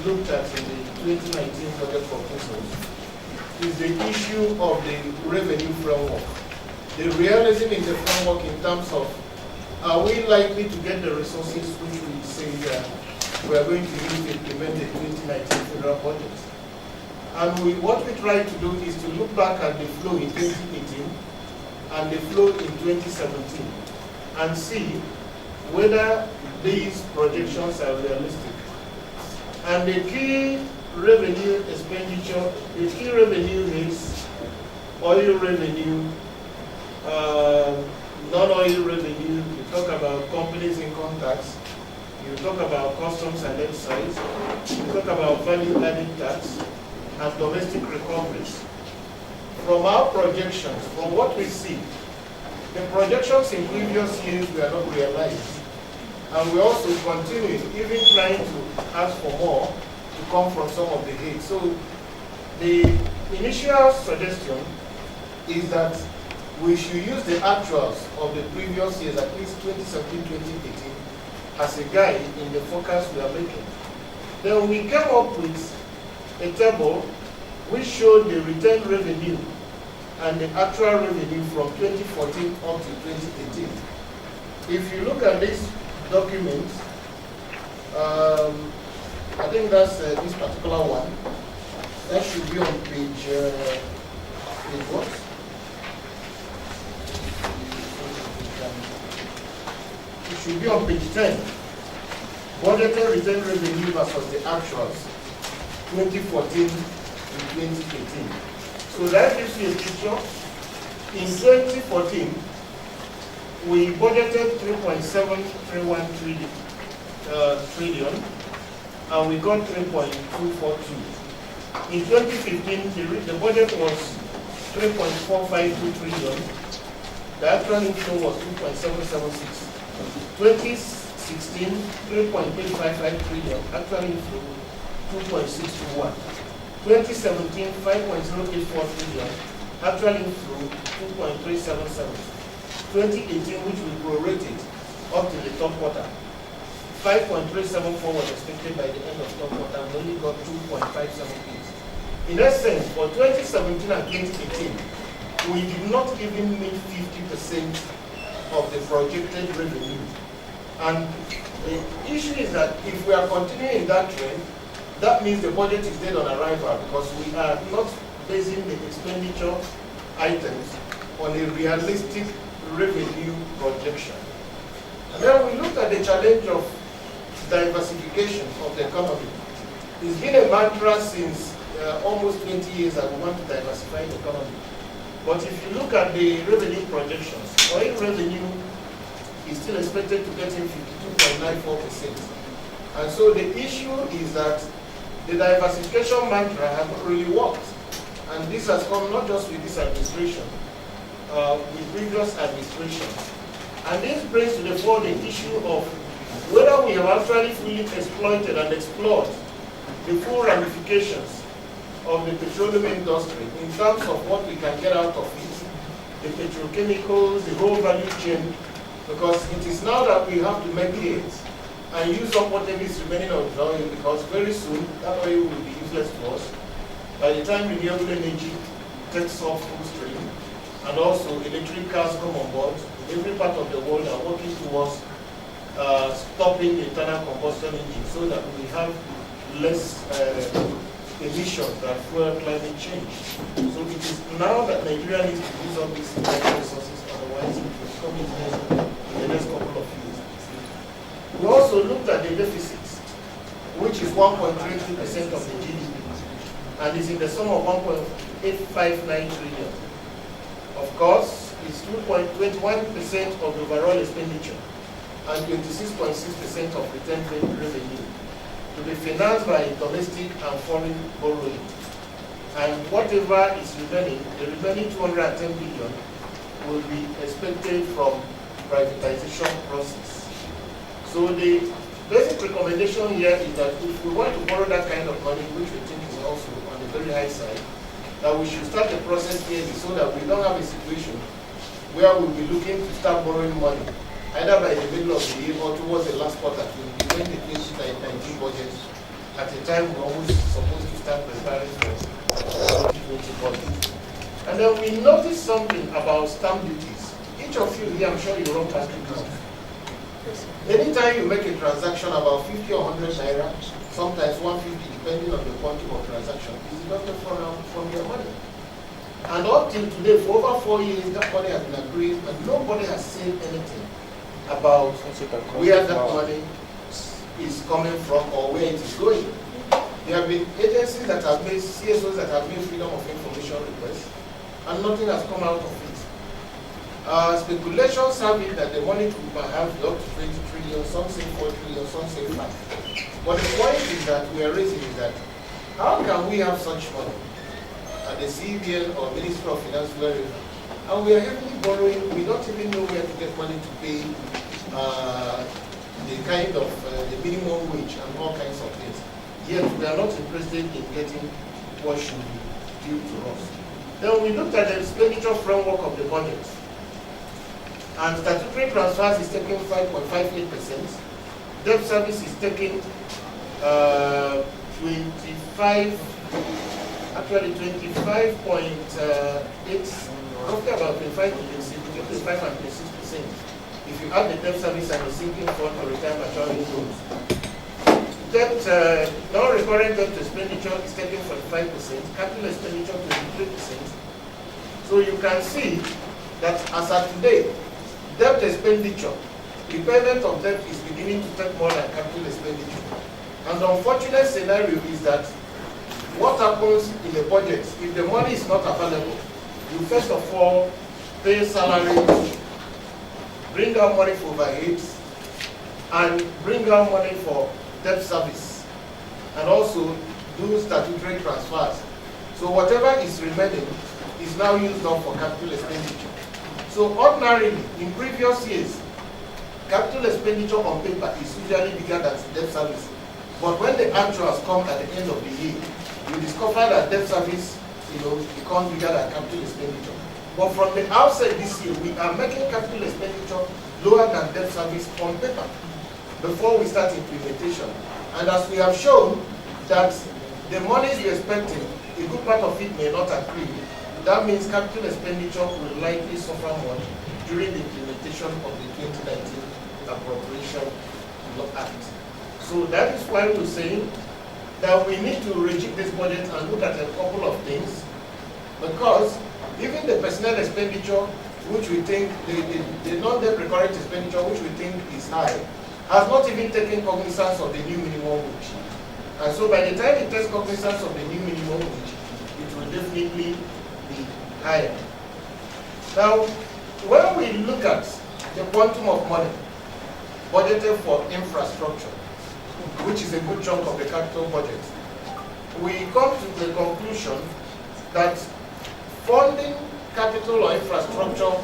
looked at in the 2019 budget proposals is the issue of the revenue framework. The realism in the framework in terms of, are we likely to get the resources which we say we are going to use to implement the 2019 federal budget? And what we try to do is to look back at the flow in 2018 and the flow in 2017 and see whether these projections are realistic. And the key revenue expenditure, the key revenue is oil revenue, non-oil revenue. You talk about companies' income tax, you talk about customs and excise, you talk about value-added tax, and domestic recoveries. From our projections, from what we see, the projections in previous years were not realized. And we also continue, even trying to ask for more to come from some of the aid. So the initial suggestion is that we should use the actuals of the previous years, at least 2017, 2018, as a guide in the forecast we are making. Then we came up with a table which showed the retained revenue and the actual revenue from 2014 up to 2018. If you look at this document, I think that's this particular one. That should be on page what? It should be on page 10. Budgeted retained revenue versus the actuals, 2014 and 2018. So that gives you a picture. In 2014, we budgeted 3.731 trillion, and we got 3.242. In 2015, the budget was 3.452 trillion. The actual inflow was 2.776. 2016, 3.855 trillion. Actual inflow 2.621. 2017, 5.084 trillion. Actual inflow 2.377. 2018, which we prorated up to the top quarter, 5.374 was expected by the end of top quarter. We only got 2.578. In essence, for 2017 and 2018, we did not even meet 50% of the projected revenue. And the issue is that if we are continuing that trend, that means the budget is dead on arrival, because we are not basing the expenditure items on a realistic revenue projection. And then we looked at the challenge of diversification of the economy. It's been a mantra since almost 20 years that we want to diversify the economy. But if you look at the revenue projections, oil revenue is still expected to get in 52.94%. And so the issue is that the diversification mantra has not really worked. And this has come not just with this administration, with previous administrations. And this brings to the fore the issue of whether we have actually fully exploited and explored the full ramifications of the petroleum industry in terms of what we can get out of it, the petrochemicals, the whole value chain, because it is now that we have to make it and use up whatever is remaining of the oil, because very soon that oil will be useless to us. By the time renewable energy takes off full stream, and also electric cars come on board, every part of the world are working towards stopping the internal combustion engine so that we have less emissions that fuel climate change. So it is now that Nigeria needs to use up these natural resources, otherwise it will come in the next couple of years. We also looked at the deficit, which is 1.32% of the GDP, and is in the sum of 1.859 trillion. Of course, it's 2.21% of the overall expenditure and 26.6% of retained revenue to be financed by domestic and foreign borrowing. And whatever is remaining, the remaining 210 billion will be expected from privatization process. So the basic recommendation here is that if we want to borrow that kind of money, which we think is also on the very high side, that we should start the process early so that we don't have a situation where we'll be looking to start borrowing money either by the middle of the year or towards the last quarter to implement the 2019 budget at a time we're always supposed to start preparing for 2020 budget. And then we noticed something about stamp duties. Each of you here, I'm sure you run past it. Anytime you make a transaction about 50 or 100 naira, sometimes 150, depending on the quantity of transaction, is deducted from your money. And up till today, for over 4 years, that money has been agreed, and nobody has said anything about where that money is coming from or where it is going. There have been agencies that have made, CSOs that have made freedom of information requests, and nothing has come out of it. Speculations have it that the money could have up to 20 trillion, some say 4 trillion, some say 5. But the point is that we are raising is that, how can we have such money at the CBN or Ministry of Finance, wherever, and we are heavily borrowing, we don't even know where to get money to pay the kind of the minimum wage and all kinds of things. Yet we are not interested in getting what should be due to us. Then we looked at the expenditure framework of the budget. And statutory transfers is taking 5.58%. Debt service is taking 25.8, roughly about 25 and 26%. If you add the debt service and the sinking fund for retirement maturing loans. Debt, non-recurrent debt expenditure is taking 45%, capital expenditure 23%. So you can see that as of today, debt expenditure, repayment of debt is beginning to take more than capital expenditure. And the unfortunate scenario is that what happens in the budget, if the money is not available, you first of all pay salaries, bring out money for overheads, and bring out money for debt service, and also do statutory transfers. So whatever is remaining is now used up for capital expenditure. So ordinarily, in previous years, capital expenditure on paper is usually bigger than debt service. But when the actuals come at the end of the year, you discover that debt service, becomes bigger than capital expenditure. But from the outset this year, we are making capital expenditure lower than debt service on paper before we start implementation. And as we have shown that the monies we're expecting, a good part of it may not agree. That means capital expenditure will likely suffer more during the implementation of the 2019 Appropriation Act. So that is why we're saying that we need to rejig this budget and look at a couple of things, because even the personnel expenditure, which we think, the non-debt recurrent expenditure, which we think is high, has not even taken cognizance of the new minimum wage. And so by the time it takes cognizance of the new minimum wage, it will definitely be higher. Now, when we look at the quantum of money budgeted for infrastructure, which is a good chunk of the capital budget, we come to the conclusion that funding capital or infrastructure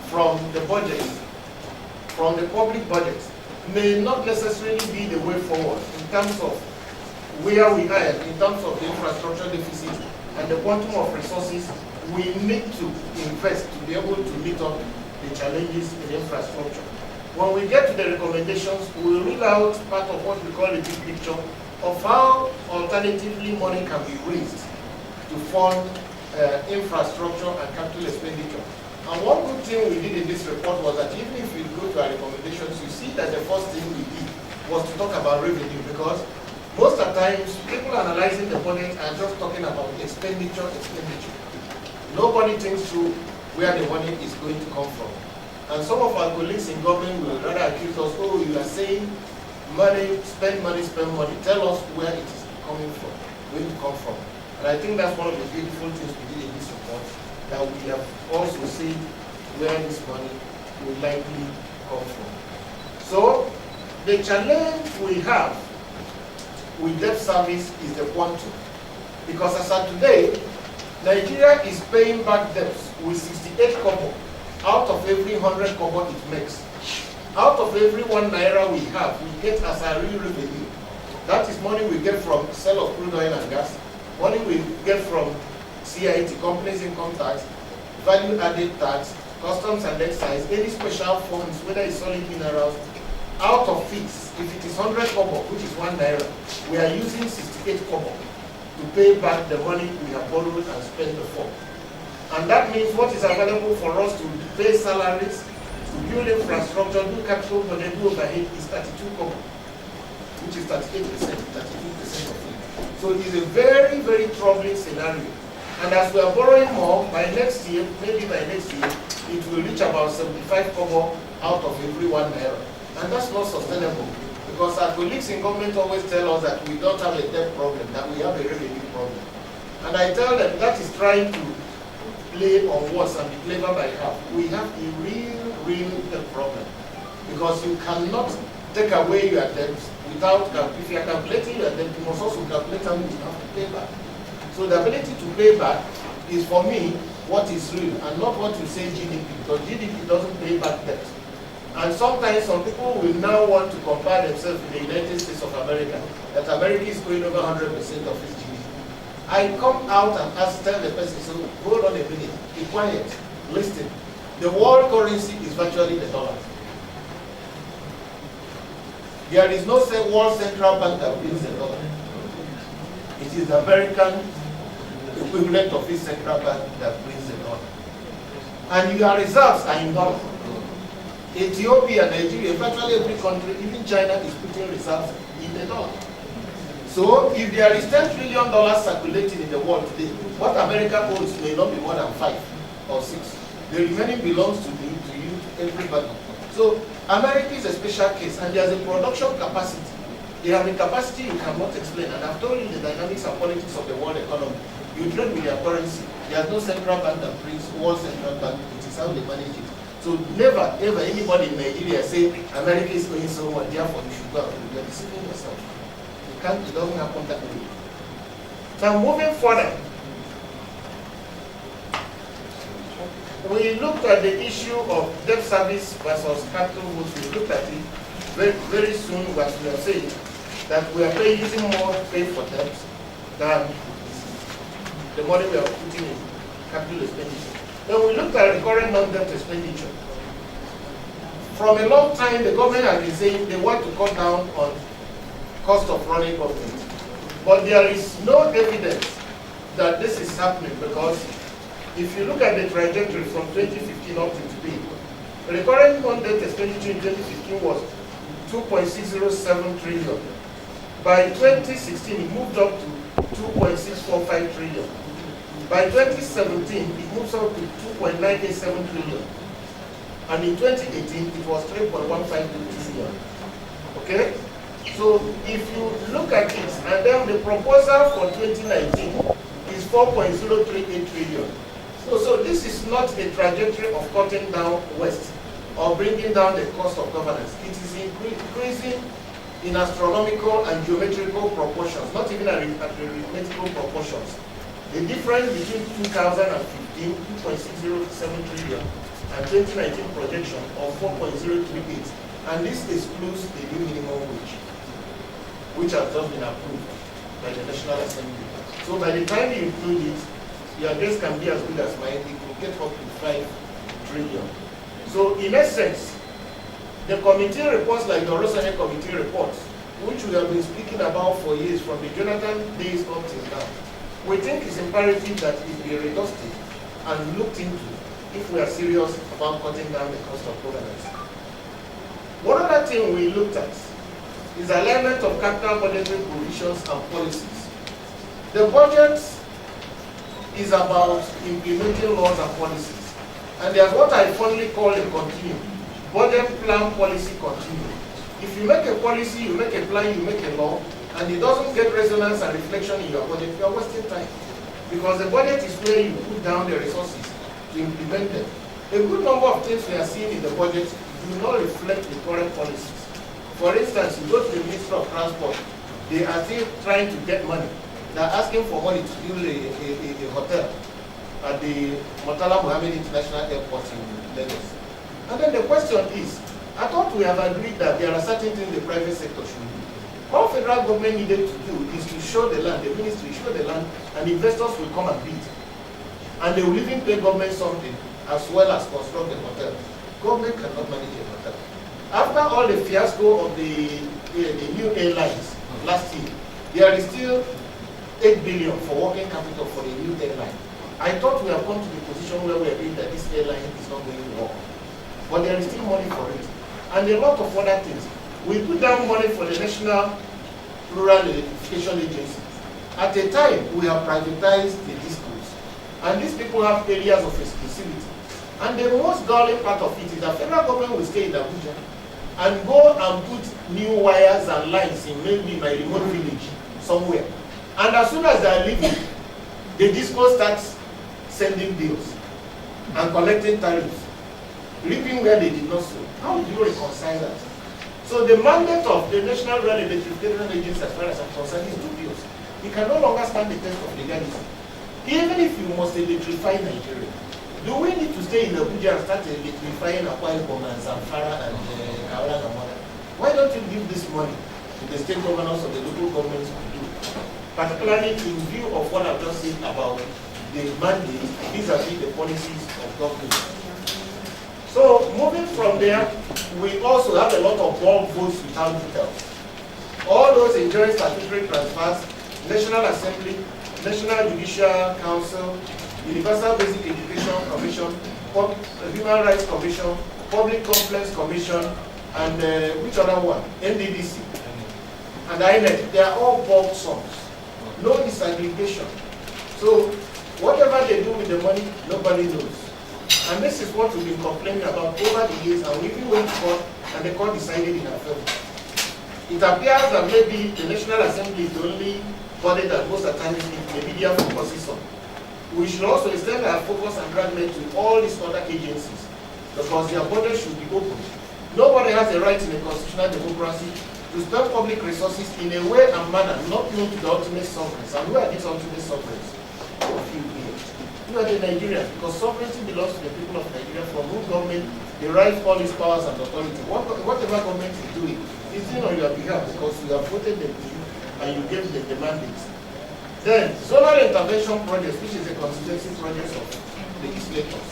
from the budget, from the public budget, may not necessarily be the way forward in terms of where we are, in terms of the infrastructure deficit and the quantum of resources we need to invest to be able to meet up the challenges in infrastructure. When we get to the recommendations, we will rule out part of what we call a big picture of how alternatively money can be raised to fund infrastructure and capital expenditure. And one good thing we did in this report was that even if you go to our recommendations, you see that the first thing we did was to talk about revenue, because most of the times people analyzing the budget are just talking about expenditure. Nobody thinks through where the money is going to come from. And some of our colleagues in government will rather accuse us, oh, you are saying money, spend money, spend money. Tell us where it is coming from, where it come from. And I think that's one of the beautiful things we did in this report, that we have also seen where this money will likely come from. So the challenge we have with debt service is the quantum. Because as of today, Nigeria is paying back debts with 68 kobo out of every 100 kobo it makes. Out of every 1 naira we have, we get as our real revenue. That is money we get from sale of crude oil and gas, money we get from CIT, companies income tax, value added tax, customs and excise, any special funds, whether it's solid minerals out of fees, if it is 100 kobo, which is 1 naira, we are using 68 kobo to pay back the money we have borrowed and spent before. And that means what is available for us to pay salaries, to build infrastructure, do capital project, do overhead is 32 kobo, which is 38%, 32% of it. So it is a very, very troubling scenario. And as we are borrowing more, by next year, maybe by next year, it will reach about 75 kobo out of every 1 naira. And that's not sustainable. Because our colleagues in government always tell us that we don't have a debt problem, that we have a revenue problem. And I tell them that is trying to play on words and be clever by half. We have a real debt problem. Because you cannot take away your debt without, if you are calculating your debt, you must also calculate how much you have to pay back. So the ability to pay back is, for me, what is real, and not what you say GDP, because GDP doesn't pay back debt. And sometimes some people will now want to compare themselves with the United States of America, that America is going over 100% of its GDP. I come out and tell the person, so hold on a minute, be quiet, listen. The world currency is virtually the dollar. There is no world central bank that brings the dollar. It is the American equivalent of its central bank that brings the dollar. And your reserves are in dollars. Ethiopia, Nigeria, virtually every country, even China, is putting reserves in the dollar. So if there is $10 trillion circulating in the world today, what America owns may not be more than 5 or 6. The remaining belongs to you, to everybody. So America is a special case, and there's a production capacity. They have a capacity you cannot explain, and I've told you the dynamics and politics of the world economy. You trade with their currency. There's no central bank that brings world central bank. It is how they manage it. So never, ever anybody in Nigeria say America is going so much, therefore you should go out. You are deceiving yourself. You can't, it doesn't happen that way. Now moving further, we looked at the issue of debt service versus capital goods. We looked at it very soon, what we are saying, that we are using more to pay for debt than the money we are putting in capital expenditure. Then we looked at recurrent non-debt expenditure. From a long time, the government has been saying they want to cut down on cost of running government. But there is no evidence that this is happening, because if you look at the trajectory from 2015 up to today, recurrent non-debt expenditure in 2015 was 2.607 trillion. By 2016, it moved up to 2.645 trillion. By 2017, it moves up to 2.987 trillion. And in 2018, it was 3.152 trillion. Okay? So if you look at it, and then the proposal for 2019 is 4.038 trillion. So this is not a trajectory of cutting down waste or bringing down the cost of governance. It is increasing in astronomical and geometrical proportions, not even arithmetical proportions. The difference between 2015, 2.607 trillion, and 2019 projection of 4.038, and this excludes the new minimum wage, which has just been approved by the National Assembly. So by the time you include it, your guess can be as good as mine. It will get up to 5 trillion. So in essence, the committee reports, like the Rosane committee reports, which we have been speaking about for years, from the Jonathan days up till now, we think it's imperative that it be redusted and looked into if we are serious about cutting down the cost of governance. One other thing we looked at is alignment of capital budgetary provisions and policies. The budget is about implementing laws and policies. And there's what I fondly call a continuum. Budget, plan, policy, continuum. If you make a policy, you make a plan, you make a law, and it doesn't get resonance and reflection in your budget, you're wasting time. Because the budget is where you put down the resources to implement them. A good number of things we are seeing in the budget do not reflect the current policies. For instance, you go to the Ministry of Transport, they are still trying to get money. They're asking for money to build a hotel at the Murtala Mohammed International Airport in Lagos. And then the question is, I thought we have agreed that there are certain things the private sector should do. All federal government needed to do is to show the land, the ministry show the land, and investors will come and bid. And they will even pay government something as well as construct the hotel. Government cannot manage a hotel. After all the fiasco of the new airlines last year, there is still 8 billion for working capital for the new airline. I thought we have come to the position where we agreed that this airline is not going to work. But there is still money for it. And a lot of other things. We put down money for the National Rural Electrification Agency. At a time, we have privatized the discos. And these people have areas of exclusivity. And the most galling part of it is that federal government will stay in Abuja and go and put new wires and lines in maybe my remote village somewhere. And as soon as they are leaving, the disco starts sending bills and collecting tariffs, reaping where they did not sow. How do you reconcile that? So the mandate of the National Rural Electrification Agency, as far as I'm concerned, is dubious. It can no longer stand the test of legality. Even if you must electrify Nigeria, do we need to stay in Abuja and start electrifying Akwa Ibom and Zamfara and Kaola and Amara? Why don't you give this money to the state governors or the local governments to do? Particularly in view of what I've just said about the mandate vis-a-vis the policies of government. So moving from there, we also have a lot of bulk votes without details. All those enjoying statutory transfers, National Assembly, National Judicial Council, Universal Basic Education Commission, Human Rights Commission, Public Complaints Commission, and which other one? NDDC. And INET, they are all bulk sums. No disaggregation. So whatever they do with the money, nobody knows. And this is what we've been complaining about over the years, and we even went to court, and the court decided in our favor. It appears that maybe the National Assembly is the only body that most of the time the media focuses on. We should also extend our focus and fragment to all these other agencies, because their borders should be open. Nobody has a right in a constitutional democracy to spend public resources in a way and manner not known to the ultimate sovereigns. And who are these ultimate sovereigns? You are the Nigerians, because sovereignty belongs to the people of Nigeria, from whom government derives all its powers and authority. Whatever government is doing is doing on your behalf, because you have voted them to you and you gave them the mandates. Then, zonal intervention projects, which is a constituency project of legislators.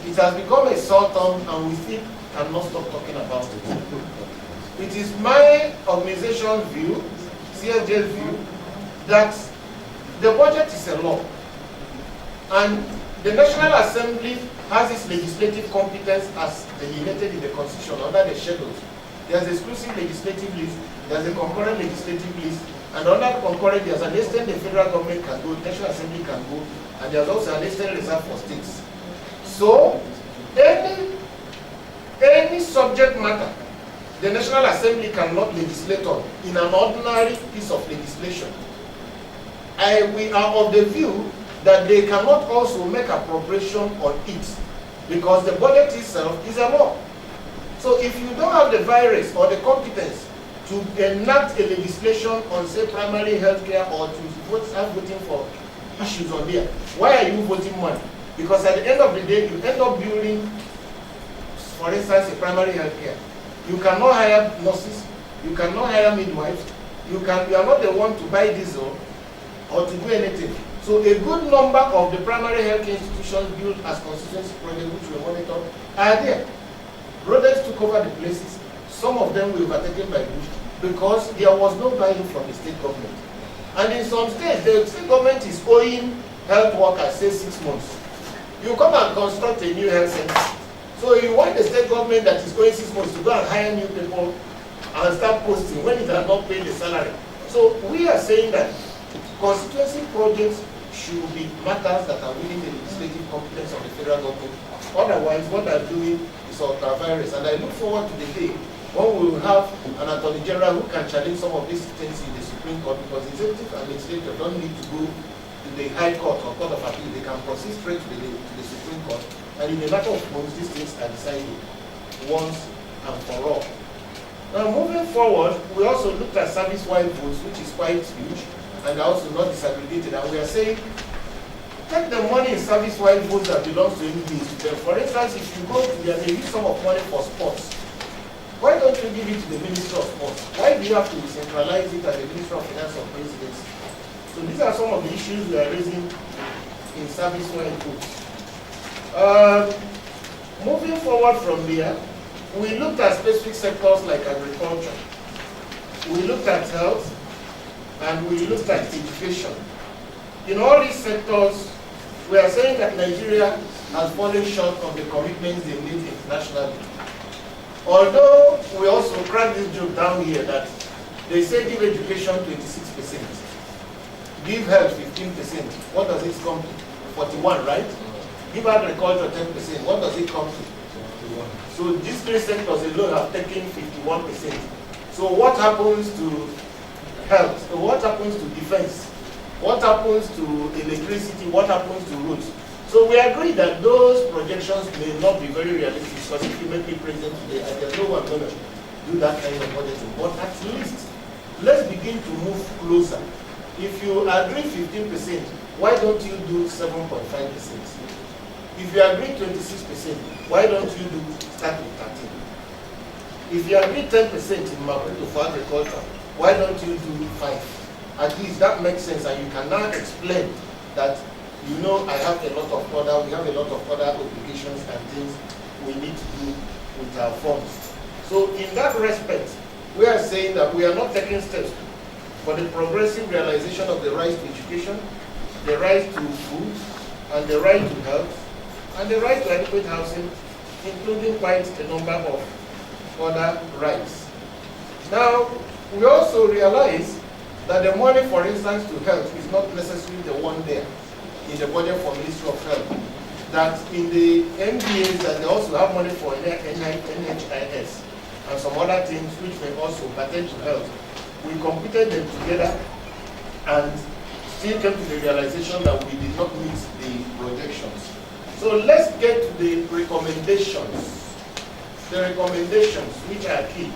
It has become a sore thumb, and we still cannot stop talking about it. It is my organization's view, CFJ's view, that the budget is a law. And the National Assembly has its legislative competence as delineated in the Constitution under the schedules. There's exclusive legislative list, there's a concurrent legislative list, and under the concurrent, there's an extent the federal government can go, the National Assembly can go, and there's also an extent reserved for states. So, any subject matter the National Assembly cannot legislate on in an ordinary piece of legislation, we are of the view that they cannot also make appropriation on it, because the budget itself is a law. So if you don't have the virus or the competence to enact a legislation on, say, primary health care, or to start voting for issues on there, why are you voting money? Because at the end of the day, you end up building, for instance, a primary health care. You cannot hire nurses, you cannot hire midwives, you are not the one to buy diesel or to do anything. So a good number of the primary health care institutions built as constituency projects, which we monitor, are there. Brothers took over the places. Some of them were overtaken by Bush because there was no buy-in from the state government. And in some states, the state government is owing health workers, say, 6 months. You come and construct a new health center. So you want the state government that is going 6 months to go and hire new people and start posting when it has not paid the salary. So we are saying that constituency projects should be matters that are within the legislative competence of the federal government. Otherwise, what they're doing is ultra-virus. And I look forward to the day when we will have an attorney general who can challenge some of these things in the Supreme Court, because the executive and legislature don't need to go to the High Court or Court of Appeal. They can proceed straight to the Supreme Court. And in a matter of months, these things are decided once and for all. Now, moving forward, we also looked at service-wide votes, which is quite huge, and also not disaggregated. And we are saying, take the money in service-wide votes that belongs to NDDC. For instance, if you go to there, they use some of money for sports. Why don't you give it to the Ministry of Sports? Why do you have to centralize it at the Ministry of Finance or Presidency? So these are some of the issues we are raising in service-wide votes. Moving forward from there, we looked at specific sectors like agriculture, we looked at health, and we looked at education. In all these sectors, we are saying that Nigeria has fallen short of the commitments they made internationally. Although we also crack this joke down here that they say give education 26%, give health 15%. What does it come to? 41, right? Give agriculture 10%. What does it come to? 41. So these three sectors alone have taken 51%. So what happens to health? What happens to defense? What happens to electricity? What happens to roads? So we agree that those projections may not be very realistic, because if you make it present today, and there's no one going to do that kind of budgeting. But at least, let's begin to move closer. If you agree 15%, why don't you do 7.5%? If you agree 26%, why don't you start with 13%? If you agree 10% in Maputo for agriculture, why don't you do 5%? At least that makes sense, and you can now explain that, you know, we have a lot of other obligations and things we need to do with our funds. So in that respect, we are saying that we are not taking steps for the progressive realization of the right to education, the right to food, and the right to health, and the right to adequate housing, including quite a number of other rights. Now, we also realize that the money, for instance, to health is not necessarily the one there in the budget for Ministry of Health. That in the MBAs that they also have money for NHIS and some other things which may also pertain to health. We computed them together and still came to the realization that we did not meet the projections. So let's get to the recommendations. The recommendations which are key.